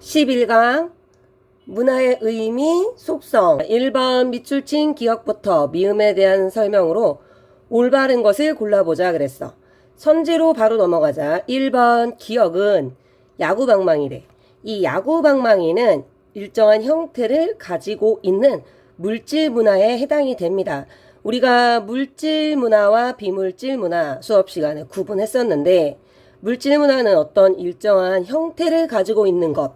11강 문화의 의미, 속성 1번 밑줄 친 기억부터 미음에 대한 설명으로 올바른 것을 골라보자 그랬어. 선지로 바로 넘어가자. 1번 기억은 야구방망이래. 이 야구방망이는 일정한 형태를 가지고 있는 물질 문화에 해당이 됩니다. 우리가 물질 문화와 비물질 문화 수업 시간에 구분했었는데, 물질 문화는 어떤 일정한 형태를 가지고 있는 것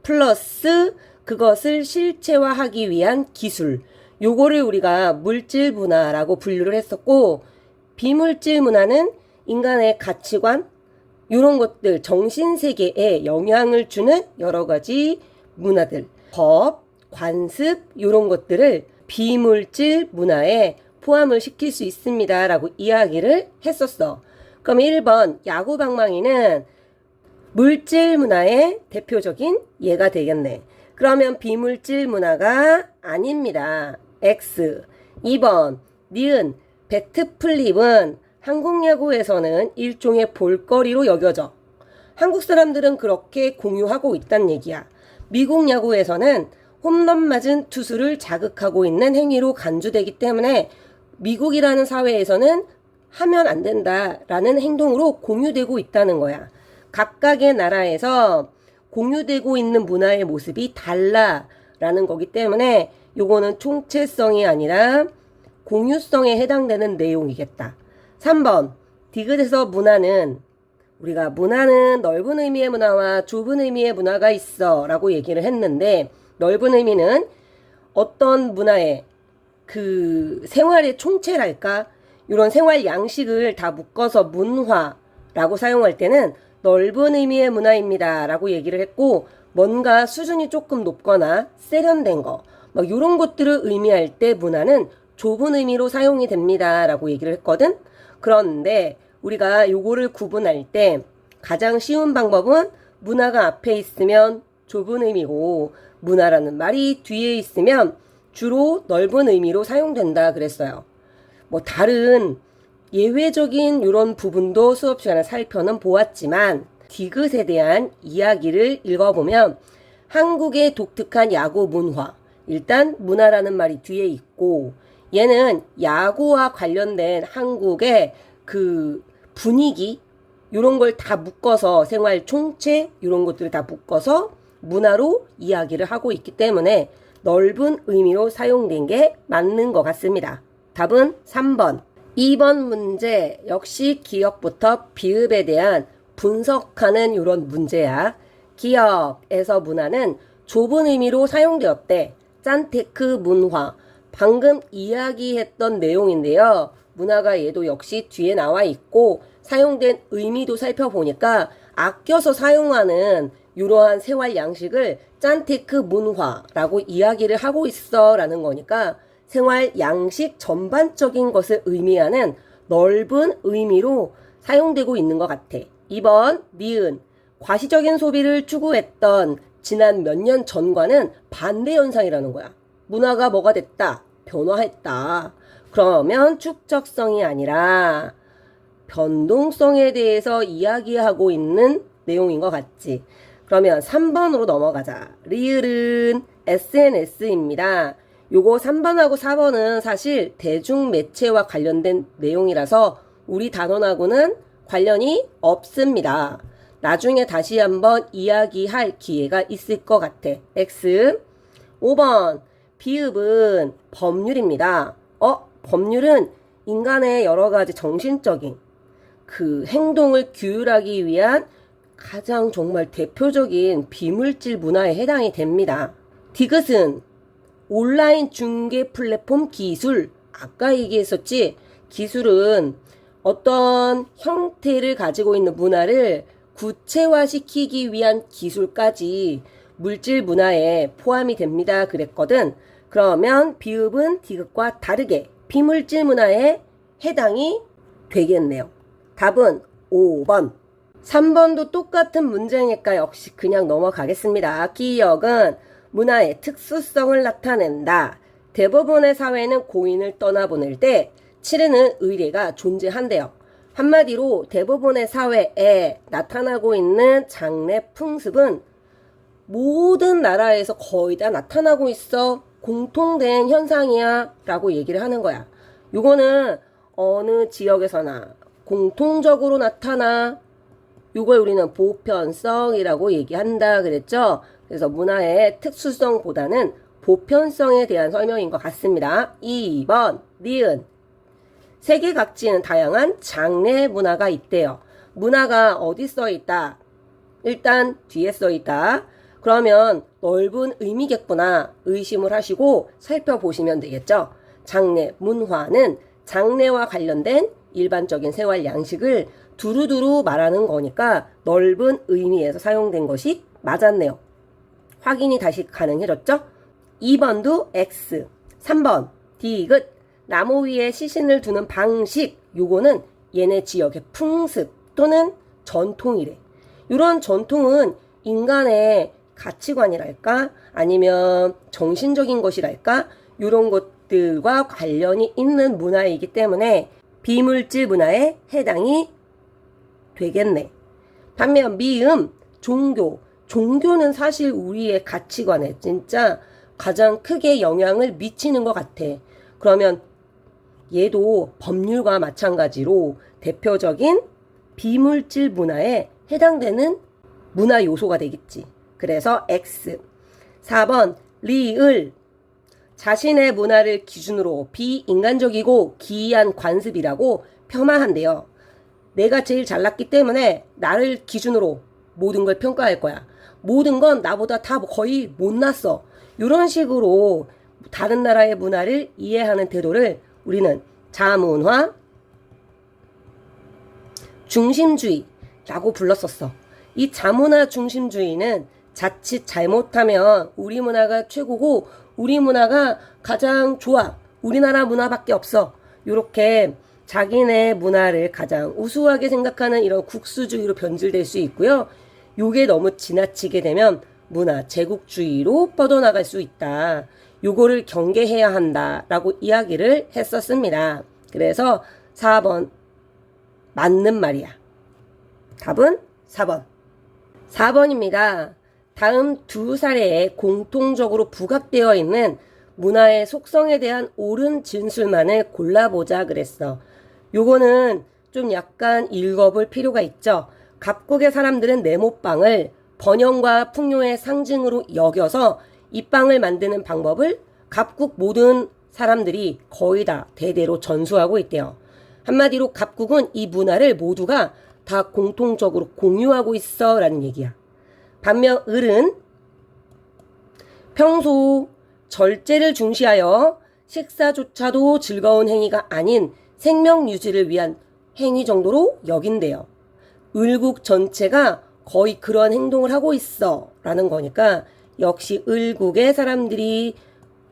플러스 그것을 실체화하기 위한 기술, 요거를 우리가 물질 문화라고 분류를 했었고, 비물질 문화는 인간의 가치관, 이런 것들, 정신세계에 영향을 주는 여러 가지 문화들, 법, 관습, 이런 것들을 비물질 문화에 포함을 시킬 수 있습니다 라고 이야기를 했었어. 그럼 1번 야구방망이는 물질 문화의 대표적인 예가 되겠네. 그러면 비물질 문화가 아닙니다. X. 2번 니은 배트 플립은 한국 야구에서는 일종의 볼거리로 여겨져. 한국 사람들은 그렇게 공유하고 있단 얘기야. 미국 야구에서는 홈런 맞은 투수를 자극하고 있는 행위로 간주되기 때문에 미국이라는 사회에서는 하면 안 된다라는 행동으로 공유되고 있다는 거야. 각각의 나라에서 공유되고 있는 문화의 모습이 달라라는 거기 때문에 요거는 총체성이 아니라 공유성에 해당되는 내용이겠다. 3번 디귿에서 문화는, 우리가 문화는 넓은 의미의 문화와 좁은 의미의 문화가 있어 라고 얘기를 했는데, 넓은 의미는 어떤 문화의 그 생활의 총체랄까, 이런 생활 양식을 다 묶어서 문화라고 사용할 때는 넓은 의미의 문화입니다 라고 얘기를 했고, 뭔가 수준이 조금 높거나 세련된 거 막 이런 것들을 의미할 때 문화는 좁은 의미로 사용이 됩니다 라고 얘기를 했거든. 그런데 우리가 요거를 구분할 때 가장 쉬운 방법은 문화가 앞에 있으면 좁은 의미고 문화라는 말이 뒤에 있으면 주로 넓은 의미로 사용된다 그랬어요. 뭐 다른 예외적인 이런 부분도 수업 시간에 살펴는 보았지만, 디귿에 대한 이야기를 읽어보면 한국의 독특한 야구 문화, 일단 문화라는 말이 뒤에 있고, 얘는 야구와 관련된 한국의 그 분위기 이런 걸 다 묶어서, 생활 총체 이런 것들을 다 묶어서 문화로 이야기를 하고 있기 때문에 넓은 의미로 사용된 게 맞는 것 같습니다. 답은 3번. 2번 문제 역시 기억부터 비읍에 대한 분석하는 이런 문제야. 기억에서 문화는 좁은 의미로 사용되었대. 짠테크 문화. 방금 이야기했던 내용인데요. 문화가 얘도 역시 뒤에 나와 있고, 사용된 의미도 살펴보니까 아껴서 사용하는 이러한 생활 양식을 짠테크 문화라고 이야기를 하고 있어 라는 거니까, 생활 양식 전반적인 것을 의미하는 넓은 의미로 사용되고 있는 것 같아. 2번 니은 과시적인 소비를 추구했던 지난 몇 년 전과는 반대 현상이라는 거야. 문화가 뭐가 됐다? 변화했다. 그러면 축적성이 아니라 변동성에 대해서 이야기하고 있는 내용인 것 같지. 그러면 3번으로 넘어가자. 리을은 SNS입니다. 요거 3번하고 4번은 사실 대중매체와 관련된 내용이라서 우리 단원하고는 관련이 없습니다. 나중에 다시 한번 이야기할 기회가 있을 것 같아. X. 5번 비읍은 법률입니다. 법률은 인간의 여러 가지 정신적인 그 행동을 규율하기 위한 가장 정말 대표적인 비물질 문화에 해당이 됩니다. 디귿은 온라인 중개 플랫폼 기술. 아까 얘기했었지. 기술은 어떤 형태를 가지고 있는 문화를 구체화시키기 위한 기술까지 물질 문화에 포함이 됩니다 그랬거든. 그러면 비읍은 디귿과 다르게 비물질 문화에 해당이 되겠네요. 답은 5번. 3번도 똑같은 문제니까 역시 그냥 넘어가겠습니다. 기억은 문화의 특수성을 나타낸다. 대부분의 사회는 고인을 떠나보낼 때 치르는 의례가 존재한대요. 한마디로 대부분의 사회에 나타나고 있는 장례 풍습은 모든 나라에서 거의 다 나타나고 있어. 공통된 현상이야. 라고 얘기를 하는 거야. 요거는 어느 지역에서나 공통적으로 나타나. 요걸 우리는 보편성이라고 얘기한다 그랬죠. 그래서 문화의 특수성보다는 보편성에 대한 설명인 것 같습니다. 2번 니은. 세계 각지에는 다양한 장래 문화가 있대요. 문화가 어디 써 있다? 일단 뒤에 써 있다. 그러면 넓은 의미겠구나 의심을 하시고 살펴보시면 되겠죠. 장래 문화는 장래와 관련된 일반적인 생활 양식을 두루두루 말하는 거니까 넓은 의미에서 사용된 것이 맞았네요. 확인이 다시 가능해졌죠? 2번도 X, 3번 디귿. 나무 위에 시신을 두는 방식, 요거는 얘네 지역의 풍습 또는 전통이래. 이런 전통은 인간의 가치관이랄까 아니면 정신적인 것이랄까 이런 것들과 관련이 있는 문화이기 때문에 비물질 문화에 해당이 되겠네. 반면 미음, 종교. 종교는 사실 우리의 가치관에 진짜 가장 크게 영향을 미치는 것 같아. 그러면 얘도 법률과 마찬가지로 대표적인 비물질 문화에 해당되는 문화 요소가 되겠지. 그래서 X. 4번 리을. 자신의 문화를 기준으로 비인간적이고 기이한 관습이라고 폄하한대요. 내가 제일 잘났기 때문에 나를 기준으로 모든 걸 평가할 거야. 모든 건 나보다 다 거의 못났어. 이런 식으로 다른 나라의 문화를 이해하는 태도를 우리는 자문화 중심주의라고 불렀었어. 이 자문화 중심주의는 자칫 잘못하면 우리 문화가 최고고 우리 문화가 가장 좋아. 우리나라 문화밖에 없어. 이렇게 자기네 문화를 가장 우수하게 생각하는 이런 국수주의로 변질될 수 있고요. 요게 너무 지나치게 되면 문화 제국주의로 뻗어나갈 수 있다. 요거를 경계해야 한다라고 이야기를 했었습니다. 그래서 4번 맞는 말이야. 답은 4번. 4번입니다. 다음 두 사례에 공통적으로 부각되어 있는 문화의 속성에 대한 옳은 진술만을 골라보자 그랬어. 요거는 좀 약간 읽어볼 필요가 있죠. 각국의 사람들은 네모빵을 번영과 풍요의 상징으로 여겨서 이 빵을 만드는 방법을 각국 모든 사람들이 거의 다 대대로 전수하고 있대요. 한마디로 각국은 이 문화를 모두가 다 공통적으로 공유하고 있어 라는 얘기야. 반면 을은 평소 절제를 중시하여 식사조차도 즐거운 행위가 아닌 생명 유지를 위한 행위 정도로 여긴대요. 을국 전체가 거의 그런 행동을 하고 있어 라는 거니까 역시 을국의 사람들이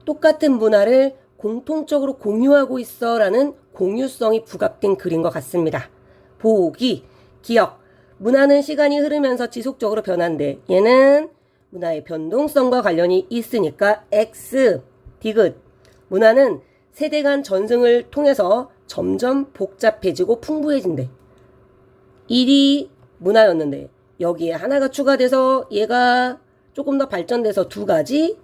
똑같은 문화를 공통적으로 공유하고 있어 라는 공유성이 부각된 글인 것 같습니다. 보기, 기억. 문화는 시간이 흐르면서 지속적으로 변한대. 얘는 문화의 변동성과 관련이 있으니까 X, 디귿. 문화는 세대 간 전승을 통해서 점점 복잡해지고 풍부해진대. 일이 문화였는데 여기에 하나가 추가돼서 얘가 조금 더 발전돼서 두 가지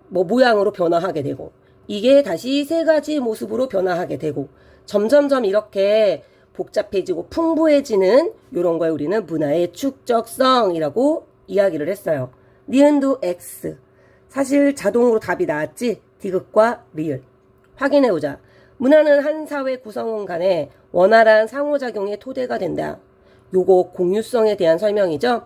모양으로 변화하게 되고 이게 다시 세 가지 모습으로 변화하게 되고 점점점 이렇게 복잡해지고 풍부해지는 이런 걸 우리는 문화의 축적성이라고 이야기를 했어요. 니은도 X. 사실 자동으로 답이 나왔지. 디귿과 리을. 확인해보자. 문화는 한 사회 구성원 간의 원활한 상호작용의 토대가 된다. 요거 공유성에 대한 설명이죠.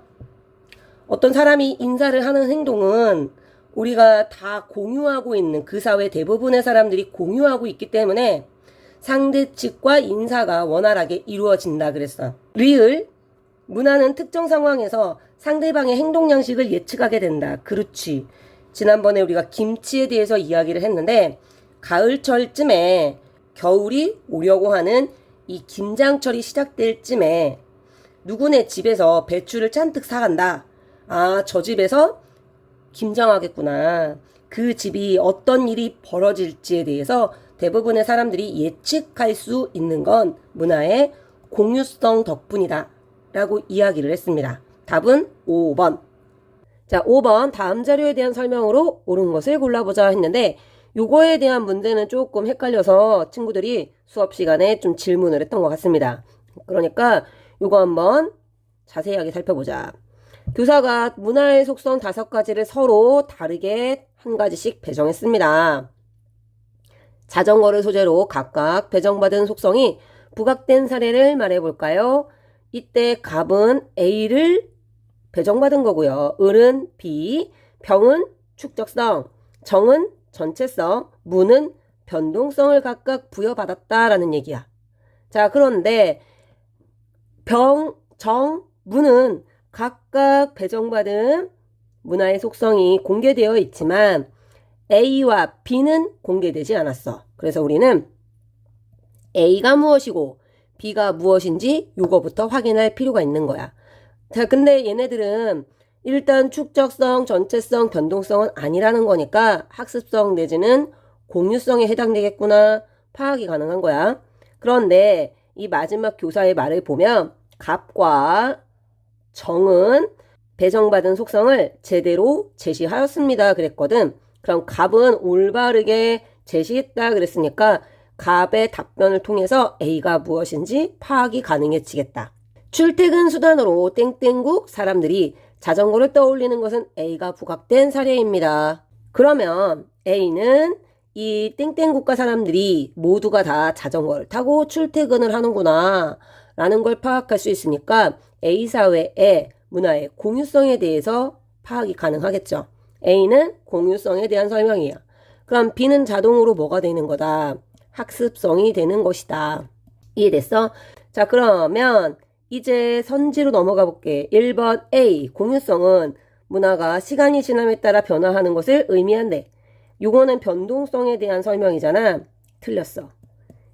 어떤 사람이 인사를 하는 행동은 우리가 다 공유하고 있는 그 사회 대부분의 사람들이 공유하고 있기 때문에 상대 측과 인사가 원활하게 이루어진다 그랬어. 리을. 문화는 특정 상황에서 상대방의 행동 양식을 예측하게 된다. 그렇지. 지난번에 우리가 김치에 대해서 이야기를 했는데 가을철쯤에 겨울이 오려고 하는 이 김장철이 시작될 쯤에 누구네 집에서 배추를 잔뜩 사간다. 아, 저 집에서 김장하겠구나. 그 집이 어떤 일이 벌어질지에 대해서 대부분의 사람들이 예측할 수 있는 건 문화의 공유성 덕분이다 라고 이야기를 했습니다. 답은 5번. 자, 5번 다음 자료에 대한 설명으로 옳은 것을 골라보자 했는데 요거에 대한 문제는 조금 헷갈려서 친구들이 수업 시간에 좀 질문을 했던 것 같습니다. 그러니까 요거 한번 자세하게 살펴보자. 교사가 문화의 속성 5가지를 서로 다르게 한 가지씩 배정했습니다. 자전거를 소재로 각각 배정받은 속성이 부각된 사례를 말해볼까요? 이때 갑은 A를 배정받은 거고요. 을은 B, 병은 축적성, 정은 전체성, 무는 변동성을 각각 부여받았다라는 얘기야. 자, 그런데 병, 정, 무는 각각 배정받은 문화의 속성이 공개되어 있지만 A와 B는 공개되지 않았어. 그래서 우리는 A가 무엇이고 B가 무엇인지 요거부터 확인할 필요가 있는 거야. 자, 근데 얘네들은 일단 축적성, 전체성, 변동성은 아니라는 거니까 학습성 내지는 공유성에 해당되겠구나 파악이 가능한 거야. 그런데 이 마지막 교사의 말을 보면 갑과 정은 배정받은 속성을 제대로 제시하였습니다 그랬거든. 그럼 갑은 올바르게 제시했다 그랬으니까 갑의 답변을 통해서 A가 무엇인지 파악이 가능해지겠다. 출퇴근 수단으로 땡땡국 사람들이 자전거를 떠올리는 것은 A가 부각된 사례입니다. 그러면 A는 이 땡땡국가 사람들이 모두가 다 자전거를 타고 출퇴근을 하는구나 라는 걸 파악할 수 있으니까 A사회의 문화의 공유성에 대해서 파악이 가능하겠죠. A는 공유성에 대한 설명이야. 그럼 B는 자동으로 뭐가 되는 거다? 학습성이 되는 것이다. 이해됐어? 자, 그러면 이제 선지로 넘어가 볼게. 1번 A, 공유성은 문화가 시간이 지남에 따라 변화하는 것을 의미한대. 요거는 변동성에 대한 설명이잖아. 틀렸어.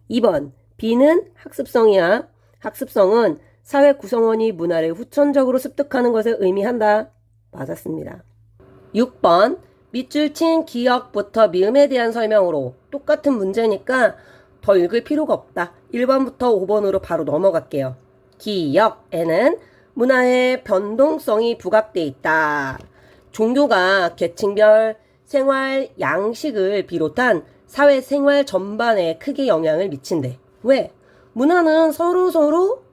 2번 B는 학습성이야. 학습성은 사회 구성원이 문화를 후천적으로 습득하는 것을 의미한다. 맞았습니다. 6번 밑줄 친 기억부터 미음에 대한 설명으로 똑같은 문제니까 더 읽을 필요가 없다. 1번부터 5번으로 바로 넘어갈게요. 기억에는 문화의 변동성이 부각돼 있다. 종교가 계층별 생활 양식을 비롯한 사회생활 전반에 크게 영향을 미친대. 왜? 문화는 서로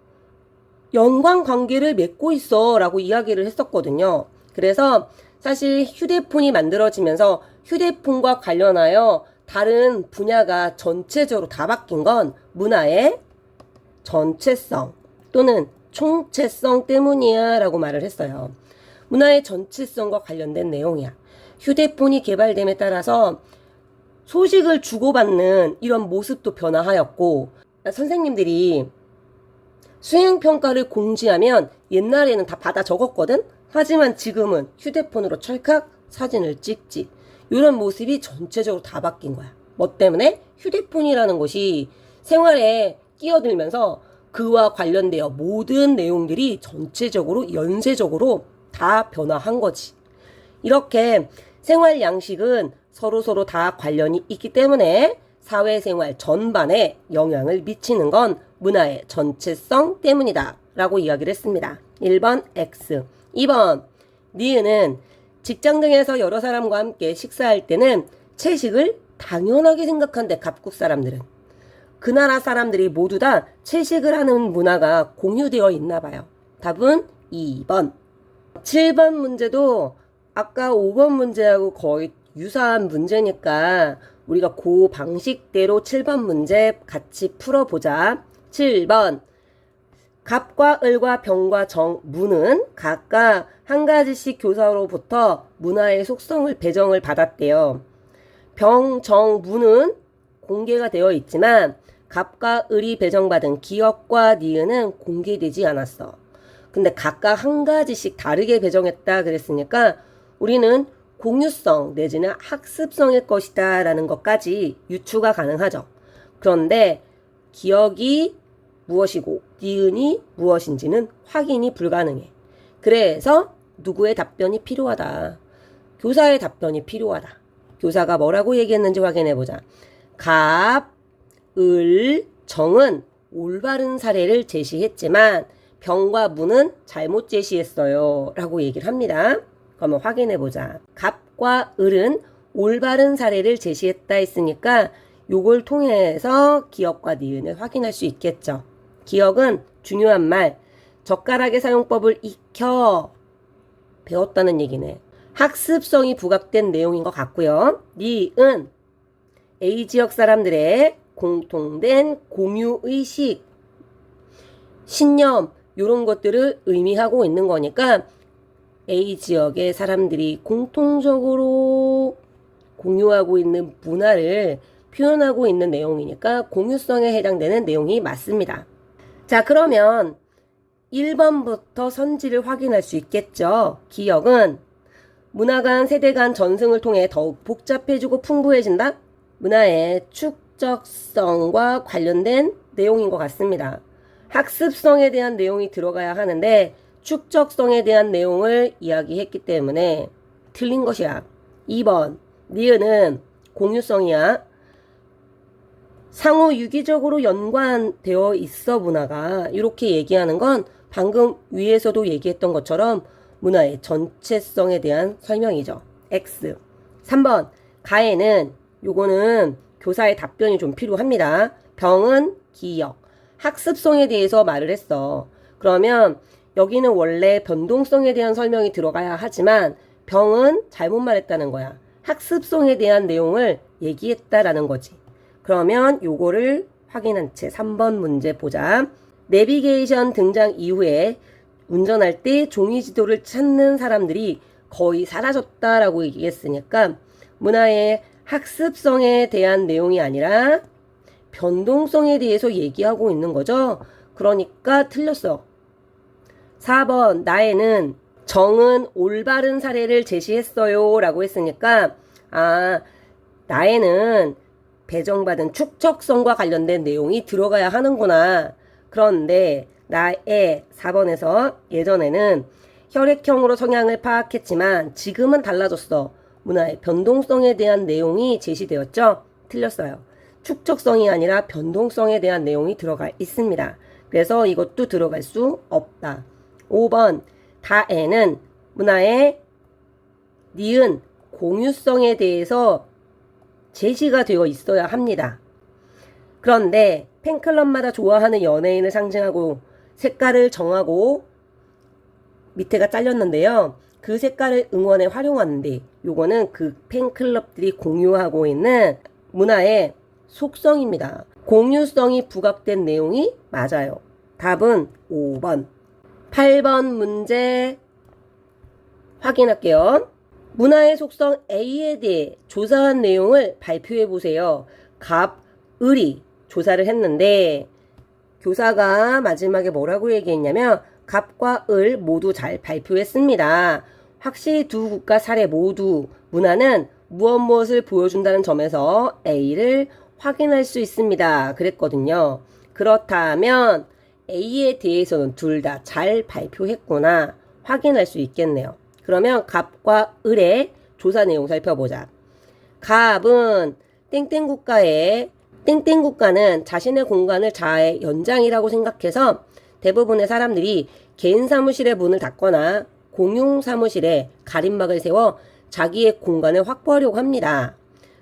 연관관계를 맺고 있어 라고 이야기를 했었거든요. 그래서 사실 휴대폰이 만들어지면서 휴대폰과 관련하여 다른 분야가 전체적으로 다 바뀐 건 문화의 전체성 또는 총체성 때문이야 라고 말을 했어요. 문화의 전체성과 관련된 내용이야. 휴대폰이 개발됨에 따라서 소식을 주고받는 이런 모습도 변화하였고, 선생님들이 수행평가를 공지하면 옛날에는 다 받아 적었거든? 하지만 지금은 휴대폰으로 찰칵 사진을 찍지. 이런 모습이 전체적으로 다 바뀐 거야. 뭐 때문에? 휴대폰이라는 것이 생활에 끼어들면서 그와 관련되어 모든 내용들이 전체적으로 연쇄적으로 다 변화한 거지. 이렇게 생활 양식은 서로 다 관련이 있기 때문에 사회생활 전반에 영향을 미치는 건 문화의 전체성 때문이다 라고 이야기를 했습니다. 1번 X. 2번 니은은 직장 등에서 여러 사람과 함께 식사할 때는 채식을 당연하게 생각한대. 갑국 사람들은. 그 나라 사람들이 모두 다 채식을 하는 문화가 공유되어 있나 봐요. 답은 2번. 7번 문제도 아까 5번 문제하고 거의 유사한 문제니까 우리가 그 방식대로 7번 문제 같이 풀어보자. 7번 갑과 을과 병과 정, 무는 각각 한 가지씩 교사로부터 문화의 속성을 배정을 받았대요. 병, 정, 무는 공개가 되어 있지만 갑과 을이 배정받은 기억과 니은은 공개되지 않았어. 근데 각각 한 가지씩 다르게 배정했다 그랬으니까 우리는 공유성 내지는 학습성일 것이다 라는 것까지 유추가 가능하죠. 그런데 기억이 무엇이고 니은이 무엇인지는 확인이 불가능해. 그래서 누구의 답변이 필요하다. 교사의 답변이 필요하다. 교사가 뭐라고 얘기했는지 확인해보자. 갑, 을, 정은 올바른 사례를 제시했지만 병과 무는 잘못 제시했어요 라고 얘기를 합니다. 그러면 확인해 보자. 갑과 을은 올바른 사례를 제시했다 했으니까 요걸 통해서 기억과 니은을 확인할 수 있겠죠. 기억은 중요한 말, 젓가락의 사용법을 익혀 배웠다는 얘기네. 학습성이 부각된 내용인 것 같고요. 니은 A지역 사람들의 공통된 공유의식, 신념 이런 것들을 의미하고 있는 거니까 A지역의 사람들이 공통적으로 공유하고 있는 문화를 표현하고 있는 내용이니까 공유성에 해당되는 내용이 맞습니다. 자, 그러면 1번부터 선지를 확인할 수 있겠죠. 기억은 문화 간 세대 간 전승을 통해 더욱 복잡해지고 풍부해진다. 문화의 축적성과 관련된 내용인 것 같습니다. 학습성에 대한 내용이 들어가야 하는데 축적성에 대한 내용을 이야기했기 때문에 틀린 것이야. 2번 니은은 공유성이야. 상호 유기적으로 연관되어 있어 문화가 이렇게 얘기하는 건 방금 위에서도 얘기했던 것처럼 문화의 전체성에 대한 설명이죠. X. 3번 가에는 요거는 교사의 답변이 좀 필요합니다. 병은 기억. 학습성에 대해서 말을 했어. 그러면 여기는 원래 변동성에 대한 설명이 들어가야 하지만 병은 잘못 말했다는 거야. 학습성에 대한 내용을 얘기했다라는 거지. 그러면 요거를 확인한 채 3번 문제 보자. 내비게이션 등장 이후에 운전할 때 종이 지도를 찾는 사람들이 거의 사라졌다라고 얘기했으니까 문화의 학습성에 대한 내용이 아니라 변동성에 대해서 얘기하고 있는 거죠. 그러니까 틀렸어. 4번 나에는 정은 올바른 사례를 제시했어요 라고 했으니까 나에는 배정받은 축적성과 관련된 내용이 들어가야 하는구나. 그런데 나의 4번에서 예전에는 혈액형으로 성향을 파악했지만 지금은 달라졌어. 문화의 변동성에 대한 내용이 제시되었죠. 틀렸어요. 축적성이 아니라 변동성에 대한 내용이 들어가 있습니다. 그래서 이것도 들어갈 수 없다. 5번 다에는 문화의 니은 공유성에 대해서 제시가 되어 있어야 합니다. 그런데 팬클럽마다 좋아하는 연예인을 상징하고 색깔을 정하고 밑에가 잘렸는데요. 그 색깔을 응원에 활용하는데 요거는 그 팬클럽들이 공유하고 있는 문화의 속성입니다. 공유성이 부각된 내용이 맞아요. 답은 5번. 8번 문제 확인할게요. 문화의 속성 A에 대해 조사한 내용을 발표해 보세요. 갑, 을이 조사를 했는데 교사가 마지막에 뭐라고 얘기했냐면 갑과 을 모두 잘 발표했습니다. 확실히 두 국가 사례 모두 문화는 무엇을 보여준다는 점에서 A를 확인할 수 있습니다. 그랬거든요. 그렇다면 A에 대해서는 둘 다 잘 발표했구나 확인할 수 있겠네요. 그러면 갑과 을의 조사 내용 살펴보자. 갑은 땡땡 국가는 자신의 공간을 자아의 연장이라고 생각해서 대부분의 사람들이 개인 사무실의 문을 닫거나 공용 사무실에 가림막을 세워 자기의 공간을 확보하려고 합니다.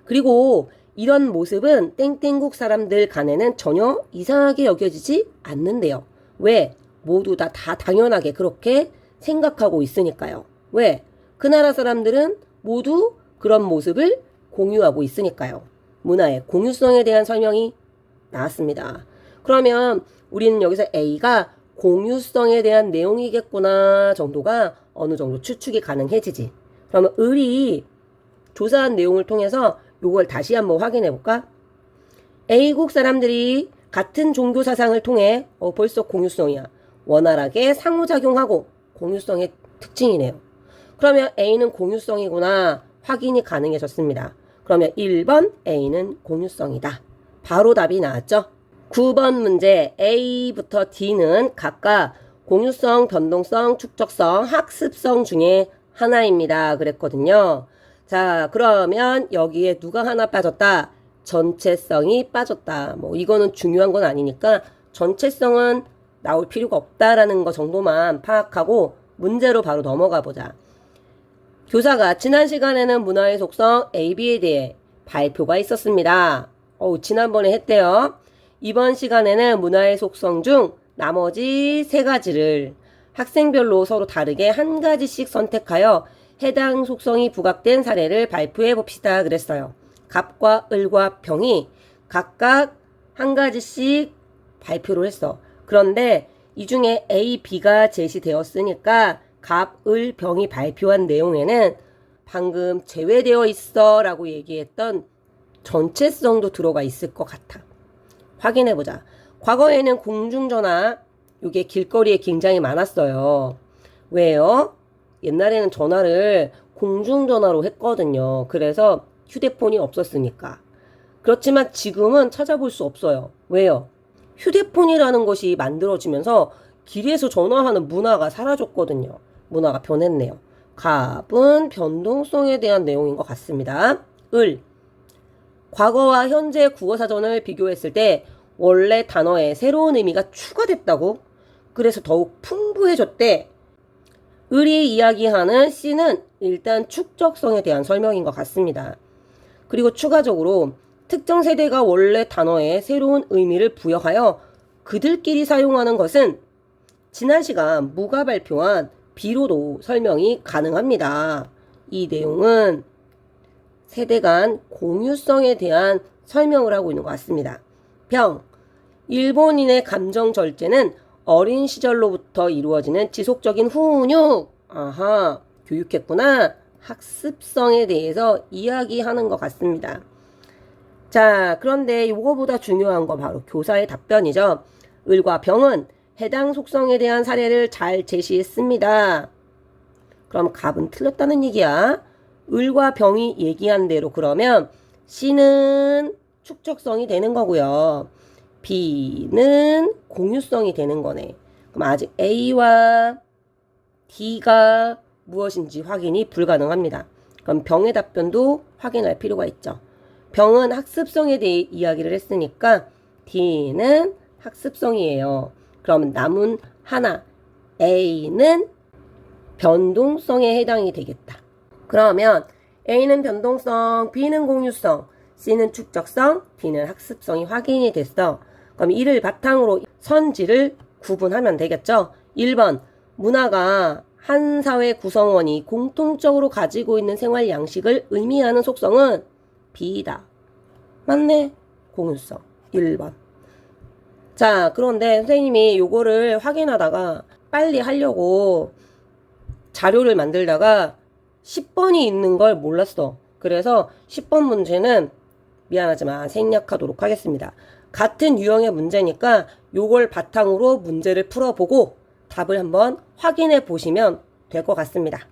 그리고 이런 모습은 땡땡국 사람들 간에는 전혀 이상하게 여겨지지 않는데요. 왜? 모두 다 당연하게 그렇게 생각하고 있으니까요. 왜? 그 나라 사람들은 모두 그런 모습을 공유하고 있으니까요. 문화의 공유성에 대한 설명이 나왔습니다. 그러면 우리는 여기서 A가 공유성에 대한 내용이겠구나 정도가 어느 정도 추측이 가능해지지. 그러면 을이 조사한 내용을 통해서 이걸 다시 한번 확인해 볼까? A국 사람들이 같은 종교 사상을 통해 벌써 공유성이야. 원활하게 상호작용하고 공유성의 특징이네요. 그러면 A는 공유성이구나 확인이 가능해졌습니다. 그러면 1번 A는 공유성이다. 바로 답이 나왔죠? 9번 문제 A부터 D는 각각 공유성, 변동성, 축적성, 학습성 중에 하나입니다. 그랬거든요. 자, 그러면 여기에 누가 하나 빠졌다? 전체성이 빠졌다. 뭐 이거는 중요한 건 아니니까 전체성은 나올 필요가 없다라는 거 정도만 파악하고 문제로 바로 넘어가 보자. 교사가 지난 시간에는 문화의 속성 AB에 대해 발표가 있었습니다. 지난번에 했대요. 이번 시간에는 문화의 속성 중 나머지 3가지를 학생별로 서로 다르게 한 가지씩 선택하여 해당 속성이 부각된 사례를 발표해 봅시다 그랬어요. 갑과 을과 병이 각각 한 가지씩 발표를 했어. 그런데 이 중에 A, B가 제시되었으니까 갑, 을, 병이 발표한 내용에는 방금 제외되어 있어 라고 얘기했던 전체성도 들어가 있을 것 같아. 확인해보자. 과거에는 공중전화, 이게 길거리에 굉장히 많았어요. 왜요? 옛날에는 전화를 공중전화로 했거든요. 그래서 휴대폰이 없었으니까. 그렇지만 지금은 찾아볼 수 없어요. 왜요? 휴대폰이라는 것이 만들어지면서 길에서 전화하는 문화가 사라졌거든요. 문화가 변했네요. 갑은 변동성에 대한 내용인 것 같습니다. 을. 과거와 현재 국어사전을 비교했을 때 원래 단어에 새로운 의미가 추가됐다고? 그래서 더욱 풍부해졌대. 을이 이야기하는 C는 일단 축적성에 대한 설명인 것 같습니다. 그리고 추가적으로 특정 세대가 원래 단어에 새로운 의미를 부여하여 그들끼리 사용하는 것은 지난 시간 무가 발표한 B로도 설명이 가능합니다. 이 내용은 세대 간 공유성에 대한 설명을 하고 있는 것 같습니다. 병. 일본인의 감정 절제는 어린 시절로부터 이루어지는 지속적인 훈육. 아하, 교육했구나. 학습성에 대해서 이야기하는 것 같습니다. 자, 그런데 이거보다 중요한 건 바로 교사의 답변이죠. 을과 병은 해당 속성에 대한 사례를 잘 제시했습니다. 그럼 갑은 틀렸다는 얘기야. 을과 병이 얘기한 대로 그러면 C는 축적성이 되는 거고요. B는 공유성이 되는 거네. 그럼 아직 A와 D가 무엇인지 확인이 불가능합니다. 그럼 병의 답변도 확인할 필요가 있죠. 병은 학습성에 대해 이야기를 했으니까 D는 학습성이에요. 그럼 남은 하나 A는 변동성에 해당이 되겠다. 그러면 A는 변동성, B는 공유성, C는 축적성, D는 학습성이 확인이 됐어. 그럼 이를 바탕으로 선지를 구분하면 되겠죠. 1번, 문화가 한 사회 구성원이 공통적으로 가지고 있는 생활 양식을 의미하는 속성은 B다. 맞네? 공유성. 1번. 자, 그런데 선생님이 요거를 확인하다가 빨리 하려고 자료를 만들다가 10번이 있는 걸 몰랐어. 그래서 10번 문제는 미안하지만 생략하도록 하겠습니다. 같은 유형의 문제니까 요걸 바탕으로 문제를 풀어보고 답을 한번 확인해 보시면 될 것 같습니다.